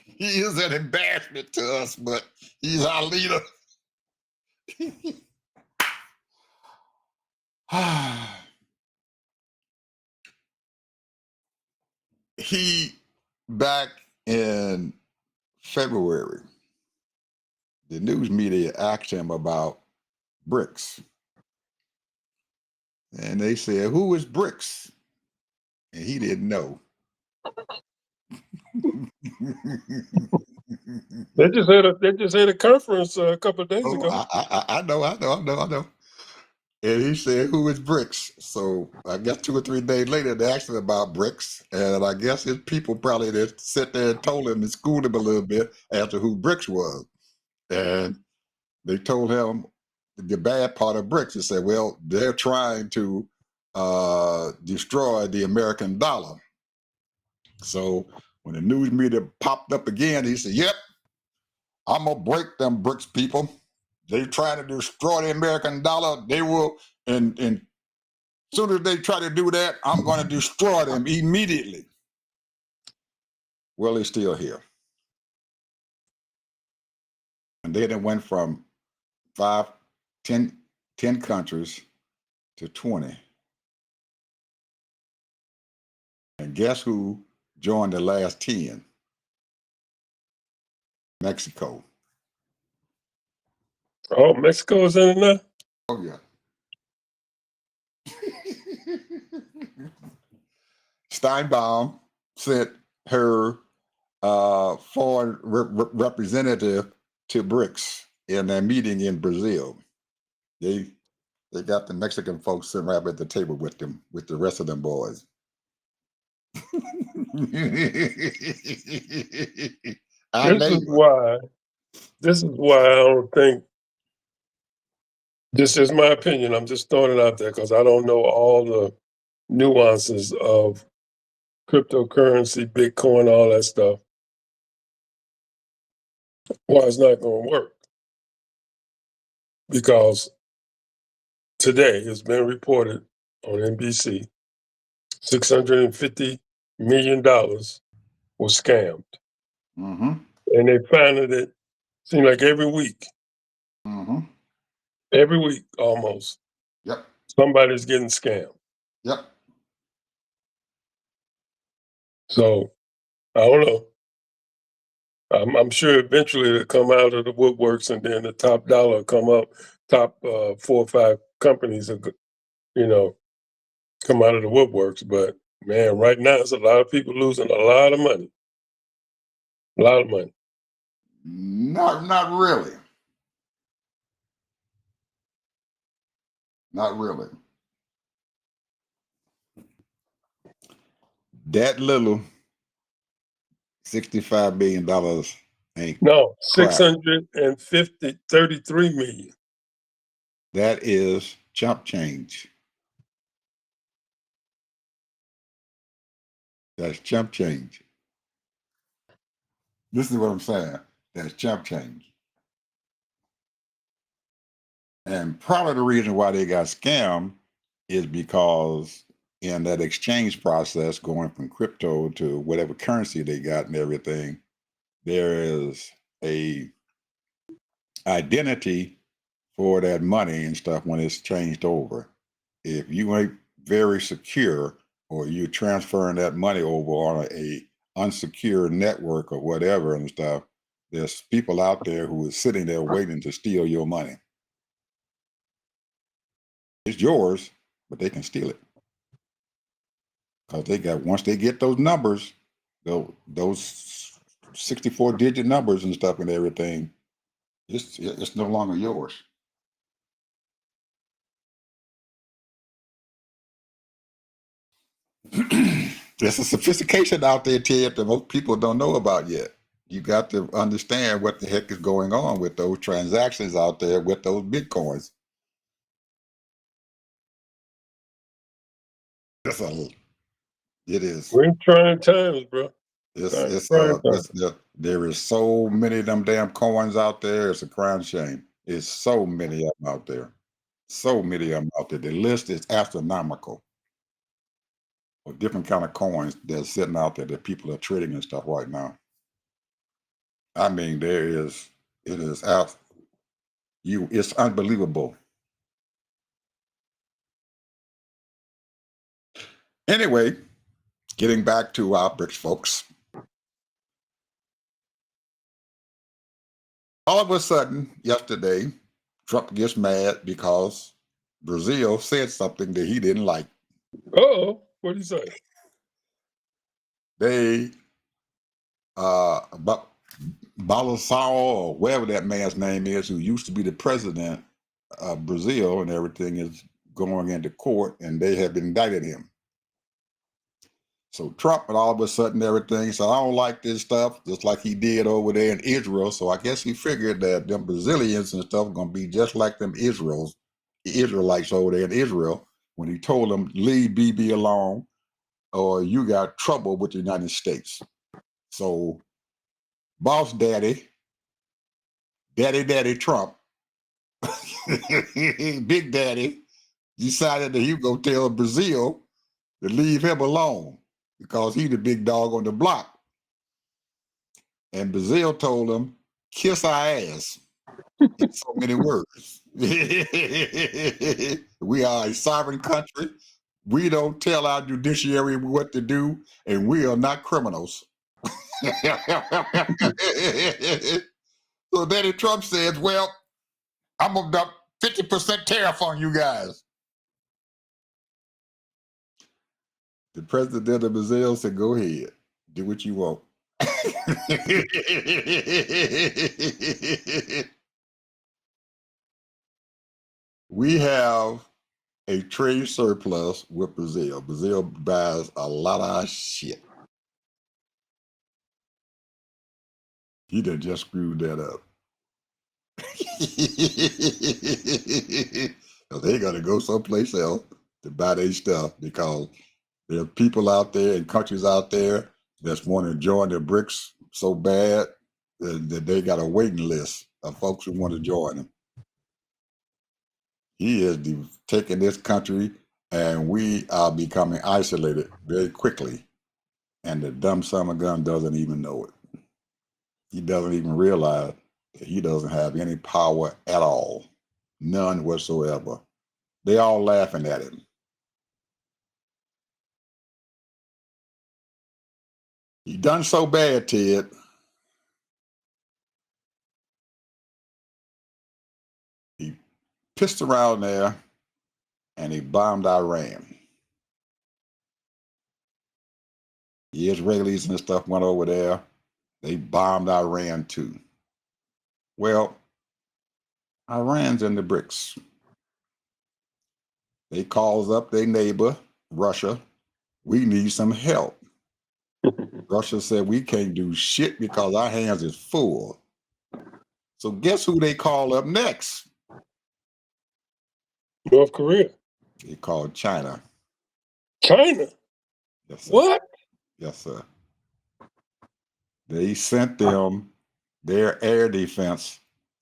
He is an embarrassment to us, but he's our leader. He, back in February, the news media asked him about BRICS. And they said, "Who is BRICS?" And he didn't know. They just had a conference a couple of days ago. I know. And he said, "Who is BRICS?" So I guess 2 or 3 days later, they asked him about BRICS. And I guess his people probably just sit there and told him and schooled him a little bit as to who BRICS was. And they told him the bad part of BRICS. They said, well, they're trying to destroy the American dollar. So when the news media popped up again, he said, "Yep, I'm gonna break them BRICS people. They trying to destroy the American dollar. They will, and soon as they try to do that, I'm going to destroy them immediately." Well, they're still here. And then it went from 5, 10 countries to 20. And guess who joined the last 10? Mexico. Oh, Mexico's in it now? Oh, yeah. Steinbaum sent her foreign representative to BRICS in their meeting in Brazil. They got the Mexican folks sitting right at the table with them, with the rest of them boys. Our This is neighbor. why. This is why I don't think. This is my opinion. I'm just throwing it out there because I don't know all the nuances of cryptocurrency, Bitcoin, all that stuff. Why it's not going to work? Because today it's been reported on NBC, $650 million was scammed. Mm-hmm. And they finding it, seem like Mm-hmm. every week almost, Yep. somebody's getting scammed. Yep. So I don't know. I'm sure eventually it'll come out of the woodworks, and then the top dollar will come up. Top 4 or 5 companies will, come out of the woodworks. But man, right now it's a lot of people losing a lot of money. A lot of money. Not really. Not really. That little $65 billion ain't No, crap. 33 million. That is chump change. That's chump change. This is what I'm saying. That's chump change. And probably the reason why they got scammed is because in that exchange process, going from crypto to whatever currency they got and everything, there is a identity for that money and stuff when it's changed over. If you ain't very secure or you're transferring that money over on a unsecured network or whatever and stuff, there's people out there who is sitting there waiting to steal your money. It's yours, but they can steal it because once they get those numbers, those 64-digit numbers and stuff and everything, it's no longer yours. There's a sophistication out there, Ted, that most people don't know about yet. You got to understand what the heck is going on with those transactions out there with those bitcoins. It is. We're in trying times, bro. Trying times. There is so many of them damn coins out there. It's a crime shame. It's so many of them out there. So many of them out there. The list is astronomical of different kind of coins that's sitting out there that people are trading and stuff right now. I mean, it is out. It's unbelievable. Anyway, getting back to our BRICS folks. All of a sudden, yesterday, Trump gets mad because Brazil said something that he didn't like. Oh, what did he say? They, but Bolsonaro, or whatever that man's name is, who used to be the president of Brazil and everything, is going into court, and they have indicted him. So Trump, and all of a sudden everything, so I don't like this stuff, just like he did over there in Israel. So I guess he figured that them Brazilians and stuff are going to be just like them Israelites over there in Israel, when he told them, leave BB alone or you got trouble with the United States. So boss daddy Trump, Big Daddy, decided that he would go tell Brazil to leave him alone because he's the big dog on the block. And Brazil told him, kiss our ass, in so many words. We are a sovereign country. We don't tell our judiciary what to do, and we are not criminals. So Daddy Trump says, well, I'm going to dump 50% tariff on you guys. The president of Brazil said, go ahead, do what you want. We have a trade surplus with Brazil. Brazil buys a lot of our shit. He done just screwed that up. They got to go someplace else to buy their stuff because there are people out there and countries out there that's want to join the BRICS so bad that they got a waiting list of folks who want to join them. He is taking this country, and we are becoming isolated very quickly. And the dumb son of a gun doesn't even know it. He doesn't even realize that he doesn't have any power at all, none whatsoever. They all laughing at him. He done so bad, Ted. He pissed around there and he bombed Iran. The Israelis and stuff went over there. They bombed Iran too. Well, Iran's in the BRICS. They calls up their neighbor, Russia. We need some help. Russia said we can't do shit because our hands is full. So guess who they call up next? North Korea. They called China. China? Yes, sir. What? Yes, sir. They sent them their air defense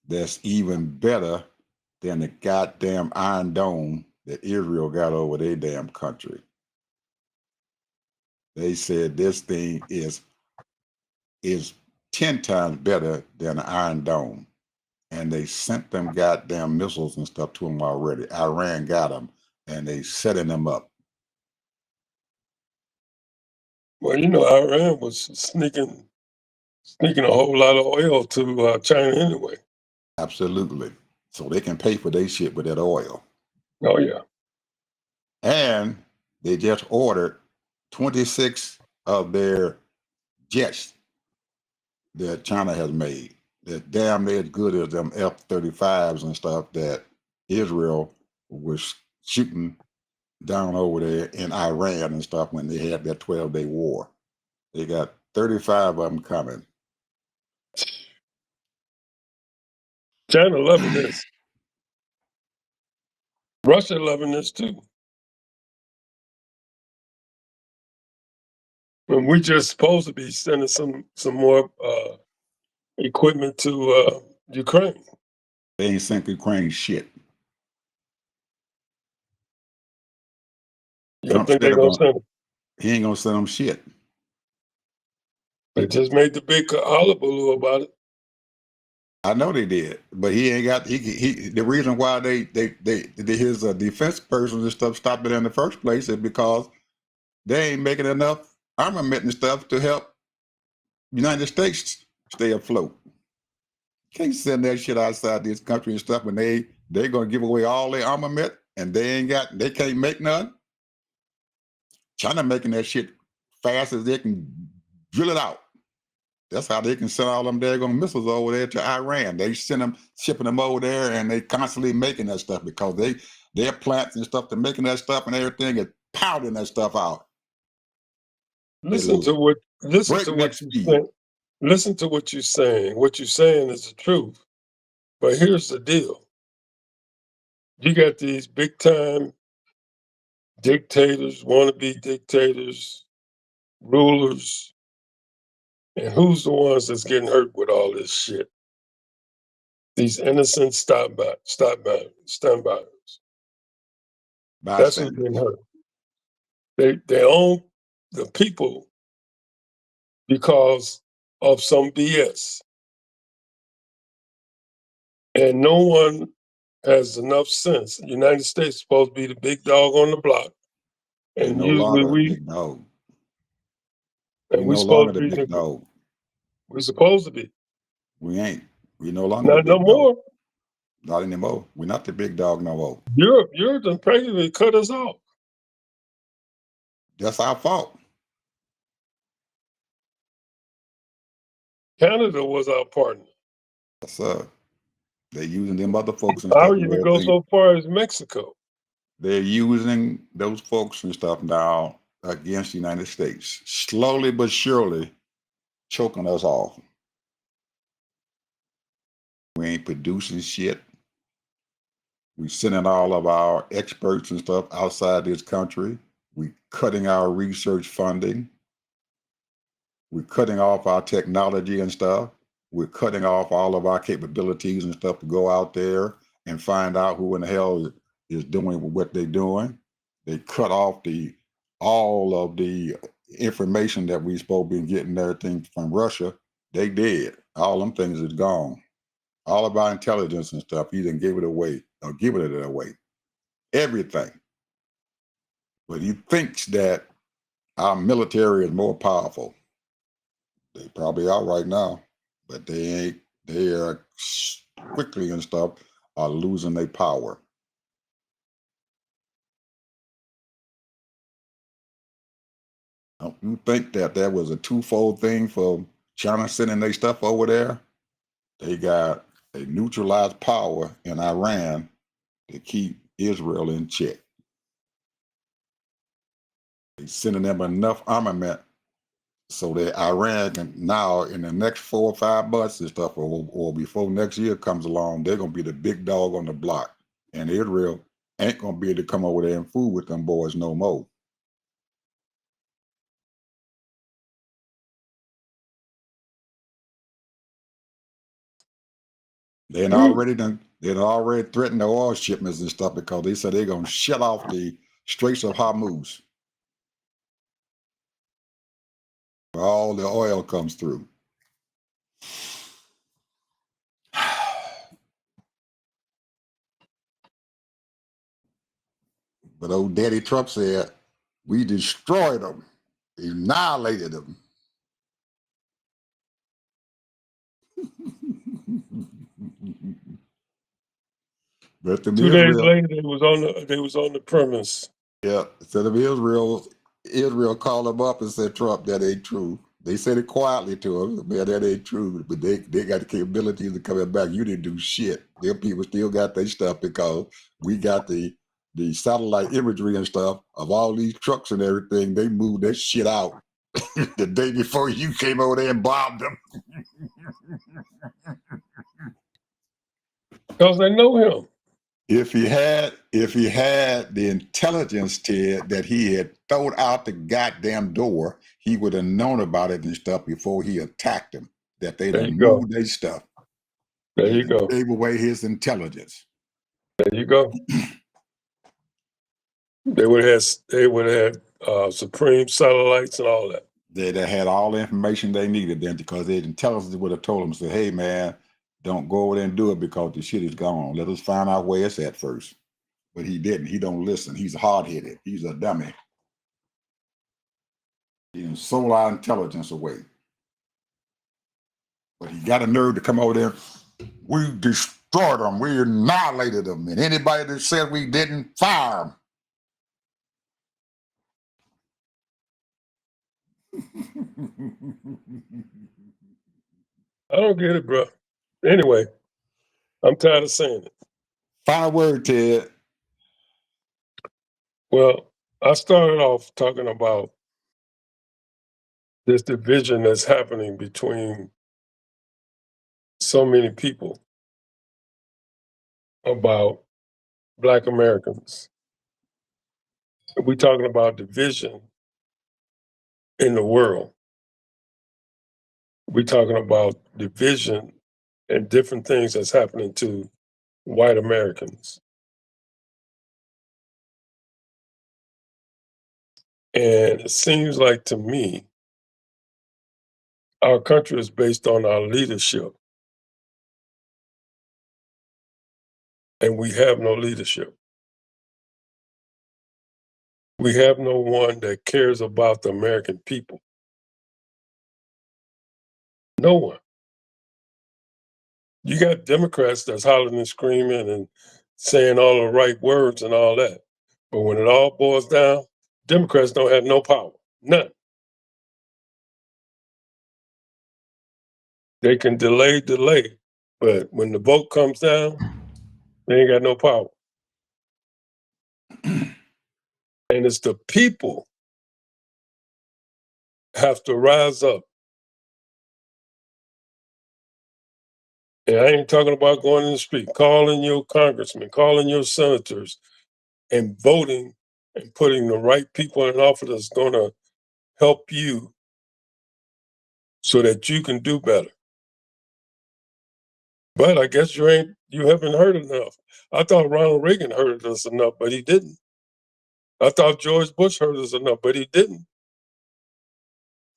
that's even better than the goddamn Iron Dome that Israel got over their damn country. They said this thing is 10 times better than the Iron Dome. And they sent them goddamn missiles and stuff to them already. Iran got them, and they setting them up. Well, Iran was sneaking a whole lot of oil to China anyway. Absolutely. So they can pay for their shit with that oil. Oh, yeah. And they just ordered 26 of their jets that China has made. They're damn near as good as them F-35s and stuff that Israel was shooting down over there in Iran and stuff when they had that 12-day war. They got 35 of them coming. China loving this. Russia loving this too. And we just supposed to be sending some more equipment to Ukraine. They ain't sent Ukraine shit. You don't think they're gonna send them? He ain't gonna send them shit. They just made the big hullabaloo about it. I know they did, but he ain't got. He the reason why his defense persons and stuff stopped it in the first place is because they ain't making enough armament and stuff to help United States stay afloat. Can't send that shit outside this country and stuff when they're gonna give away all their armament and they can't make none. China making that shit fast as they can drill it out. That's how they can send all them daggone missiles over there to Iran. They send them, shipping them over there, and they constantly making that stuff because their plants and stuff, they're making that stuff and everything is pounding that stuff out. Listen to what you're speed. saying. Listen to what you're saying. What you're saying is the truth. But here's the deal. You got these big time dictators, wannabe dictators, rulers, and who's the ones that's getting hurt with all this shit? These innocent standbys. That's who's getting hurt. They own the people because of some BS. And no one has enough sense. The United States is supposed to be the big dog on the block. They're And no usually longer a big dog. and We're no longer the big dog. We're supposed to be. We ain't. We no longer Not the big no dog. more. Not anymore. We're not the big dog no more. Europe done practically cut us off. That's our fault. Canada was our partner. Yes, sir. They're using them other folks and I stuff. would even go so far as Mexico. They're using those folks and stuff now against the United States, slowly but surely choking us off. We ain't producing shit. We sending all of our experts and stuff outside this country. We cutting our research funding. We're cutting off our technology and stuff. We're cutting off all of our capabilities and stuff to go out there and find out who in the hell is doing what they're doing. They cut off all of the information that we supposed to be getting everything from Russia. They did. All them things is gone. All of our intelligence and stuff, he didn't give it away or giving it away. Everything. But he thinks that our military is more powerful. They probably are right now, but they ain't. They are quickly and stuff are losing their power. Don't you think that was a twofold thing for China sending their stuff over there? They got a neutralized power in Iran to keep Israel in check. They sending them enough armament so that Iran can now, in the next 4 or 5 months and stuff, or before next year comes along, they're gonna be the big dog on the block, and Israel ain't gonna be able to come over there and fool with them boys no more. They'd already threatened the oil shipments and stuff because they said they're gonna shut off the Straits of Hormuz where all the oil comes through. But old Daddy Trump said, we destroyed them, annihilated them. But the 2 days later, they was on the premise. Yeah, instead of Israel called him up and said, Trump, that ain't true. They said it quietly to him, man, that ain't true. But they got the capabilities of coming back. You didn't do shit. Their people still got their stuff because we got the satellite imagery and stuff of all these trucks and everything. They moved that shit out the day before you came over there and bombed them. Because they know him. If he had the intelligence, Ted, that he had thrown out the goddamn door, he would have known about it and stuff before he attacked them. That they There done you go. moved their stuff. There you go. Gave away his intelligence. There you go. They would have had supreme satellites and all that. They had all the information they needed then because their intelligence would have told them, say, hey man, don't go over there and do it because the shit is gone. Let us find out where it's at first. But he didn't. He don't listen. He's hard-headed. He's a dummy. He sold our intelligence away. But he got a nerve to come over there. We destroyed them. We annihilated them. And anybody that said we didn't, fire them. I don't get it, bro. Anyway, I'm tired of saying it. Final word, Ted. Well, I started off talking about this division that's happening between so many people about Black Americans. We're talking about division in the world. We're talking about division and different things that's happening to white Americans. And it seems like to me, our country is based on our leadership. And we have no leadership. We have no one that cares about the American people. No one. You got Democrats that's hollering and screaming and saying all the right words and all that. But when it all boils down, Democrats don't have no power. None. They can delay, but when the vote comes down, they ain't got no power. And it's the people have to rise up And I ain't talking about going in the street, calling your congressmen, calling your senators, and voting and putting the right people in office that's going to help you so that you can do better. But I guess you haven't heard enough. I thought Ronald Reagan heard us enough, but he didn't. I thought George Bush heard us enough, but he didn't.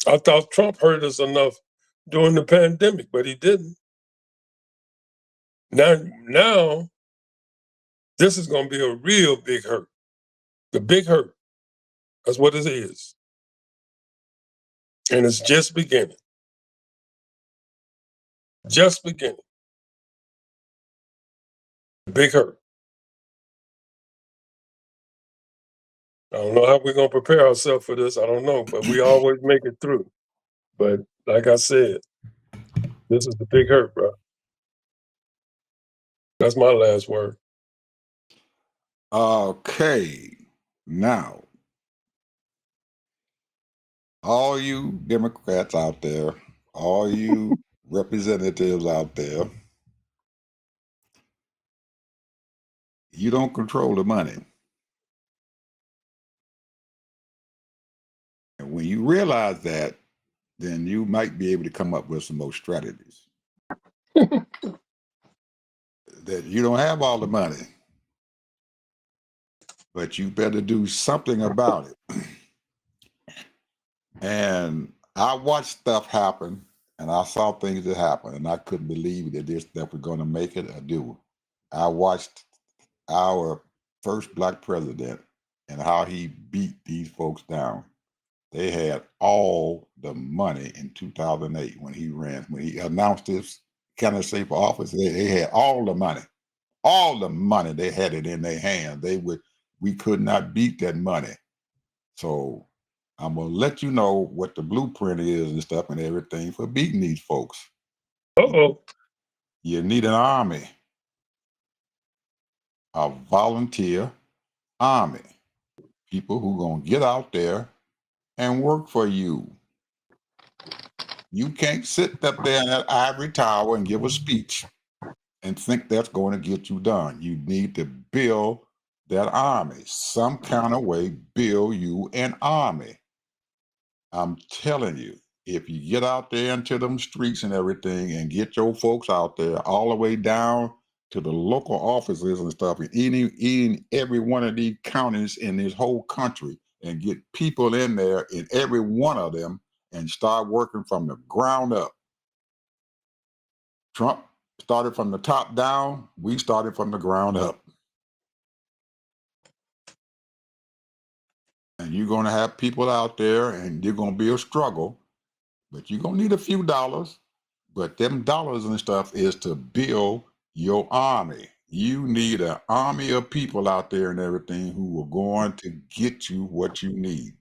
I thought Trump heard us enough during the pandemic, but he didn't. Now this is going to be a real big hurt. The big hurt. That's what it is. And it's just beginning. Just beginning. Big hurt. I don't know how we're going to prepare ourselves for this. I don't know, but we always make it through. But like I said, this is the big hurt, bro. That's my last word. Okay. Now, all you Democrats out there, all you representatives out there, you don't control the money. And when you realize that, then you might be able to come up with some more strategies. That you don't have all the money, but you better do something about it. And I watched stuff happen, and I saw things that happened, and I couldn't believe that this stuff was going to make it or do. I watched our first black president and how he beat these folks down. They had all the money in 2008 when he ran, when he announced his candidacy for office. They had all the money. All the money, they had it in their hand. We could not beat that money. So I'm gonna let you know what the blueprint is and stuff and everything for beating these folks. Uh-oh. You need an army, a volunteer army, people who gonna get out there and work for you. You can't sit up there in that ivory tower and give a speech and think that's going to get you done. You need to build that army, some kind of way, build you an army. I'm telling you, if you get out there into them streets and everything and get your folks out there all the way down to the local offices and stuff, and in every one of these counties in this whole country and get people in there in every one of them and start working from the ground up. Trump started from the top down. We started from the ground up. And you're going to have people out there and you're going to be a struggle, but you're going to need a few dollars. But them dollars and stuff is to build your army. You need an army of people out there and everything who are going to get you what you need.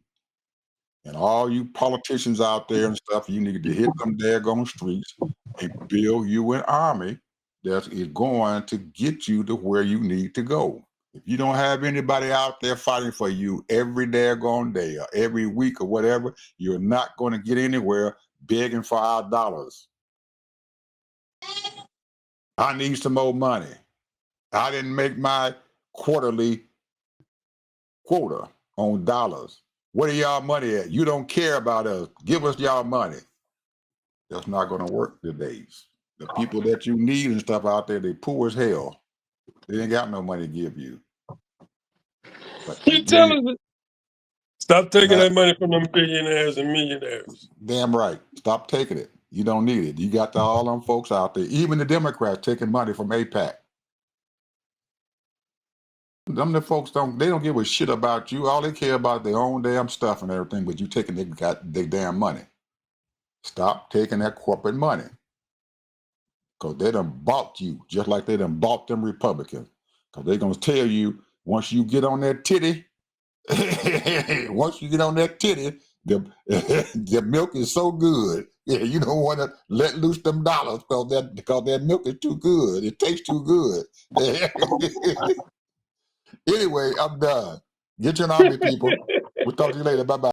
And all you politicians out there and stuff, you need to hit them daggone streets and build you an army that is going to get you to where you need to go. If you don't have anybody out there fighting for you every daggone day or every week or whatever, you're not going to get anywhere begging for our dollars. I need some more money. I didn't make my quarterly quota on dollars. Where are y'all money at? You don't care about us. Give us y'all money. That's not going to work today's. The people that you need and stuff out there, they poor as hell. They ain't got no money to give you. But You telling me? Stop taking that money from them billionaires and millionaires. Damn right. Stop taking it. You don't need it. You got all them folks out there, even the Democrats taking money from AIPAC. Them the folks they don't give a shit about you. All they care about is their own damn stuff and everything, but you taking their damn money. Stop taking that corporate money. Because they done bought you, just like they done bought them Republicans. Because they're going to tell you, once you get on that titty, the milk is so good. Yeah, you don't want to let loose them dollars because that milk is too good. It tastes too good. Anyway, I'm done. Get your army, people. We'll talk to you later. Bye-bye.